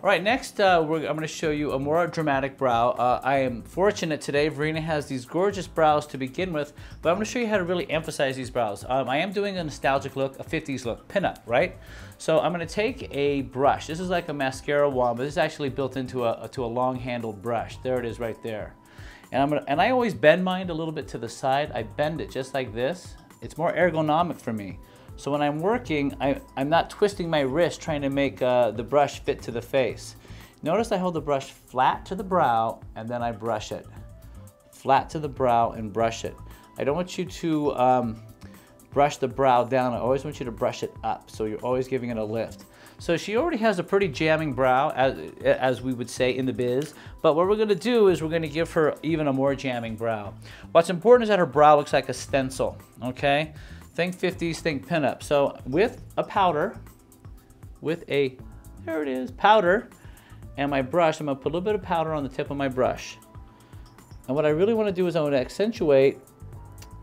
All right, next I'm going to show you a more dramatic brow. I am fortunate today. Verena has these gorgeous brows to begin with, but I'm going to show you how to really emphasize these brows. I am doing a nostalgic look, a 50s look, pinup, right? So I'm going to take a brush. This is like a mascara wand, but this is actually built into a long-handled brush. There it is right there. And I always bend mine a little bit to the side. I bend it just like this. It's more ergonomic for me. So when I'm working, I'm not twisting my wrist trying to make the brush fit to the face. Notice I hold the brush flat to the brow and then I brush it. Flat to the brow and brush it. I don't want you to brush the brow down. I always want you to brush it up. So you're always giving it a lift. So she already has a pretty jamming brow, as we would say in the biz. But what we're going to do is we're going to give her even a more jamming brow. What's important is that her brow looks like a stencil, okay? Think 50s, think pinup. So with a powder, there it is, powder, and my brush, I'm going to put a little bit of powder on the tip of my brush. And what I really want to do is I want to accentuate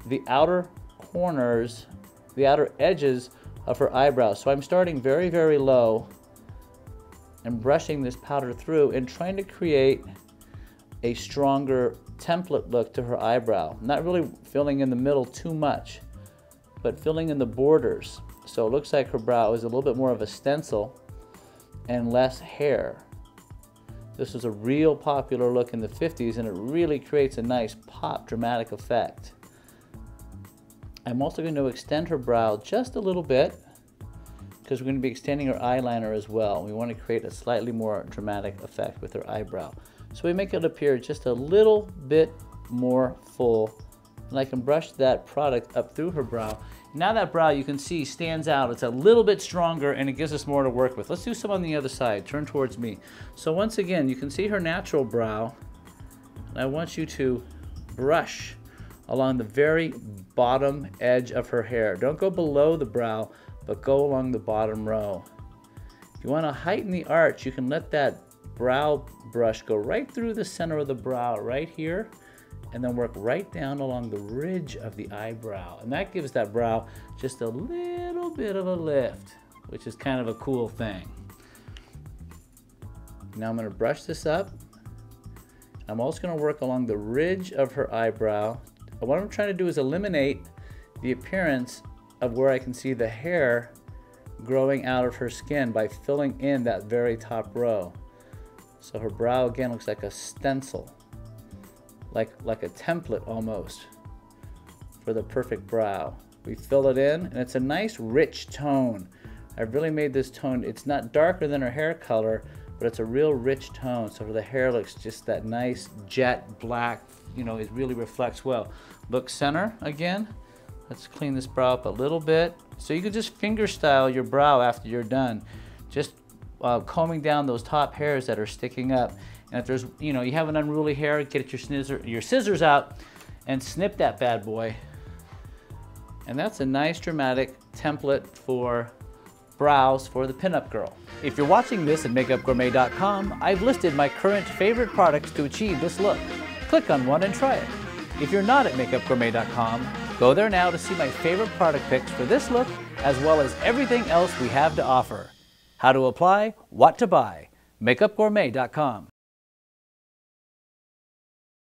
the outer corners, the outer edges of her eyebrows. So I'm starting very, very low and brushing this powder through and trying to create a stronger template look to her eyebrow. Not really filling in the middle too much, but filling in the borders. So it looks like her brow is a little bit more of a stencil and less hair. This was a real popular look in the 50s and it really creates a nice pop, dramatic effect. I'm also going to extend her brow just a little bit because we're going to be extending her eyeliner as well. We want to create a slightly more dramatic effect with her eyebrow. So we make it appear just a little bit more full. And I can brush that product up through her brow. Now that brow, you can see, stands out. It's a little bit stronger and it gives us more to work with. Let's do some on the other side. Turn towards me. So once again, you can see her natural brow. And I want you to brush along the very bottom edge of her hair. Don't go below the brow, but go along the bottom row. If you want to heighten the arch, you can let that brow brush go right through the center of the brow, right here, and then work right down along the ridge of the eyebrow. And that gives that brow just a little bit of a lift, which is kind of a cool thing. Now I'm going to brush this up. I'm also going to work along the ridge of her eyebrow. And what I'm trying to do is eliminate the appearance of where I can see the hair growing out of her skin by filling in that very top row. So her brow again looks like a stencil. Like a template almost for the perfect brow. We fill it in and it's a nice rich tone. I've really made this tone, it's not darker than her hair color, but it's a real rich tone. So the hair looks just that nice jet black, you know, it really reflects well. Look center again. Let's clean this brow up a little bit. So you can just finger style your brow after you're done. Just combing down those top hairs that are sticking up. And if there's, you know, you have an unruly hair, get your scissors out and snip that bad boy. And that's a nice dramatic template for brows for the pinup girl. If you're watching this at MakeupGourmet.com, I've listed my current favorite products to achieve this look. Click on one and try it. If you're not at MakeupGourmet.com, go there now to see my favorite product picks for this look, as well as everything else we have to offer. How to apply, what to buy. MakeupGourmet.com.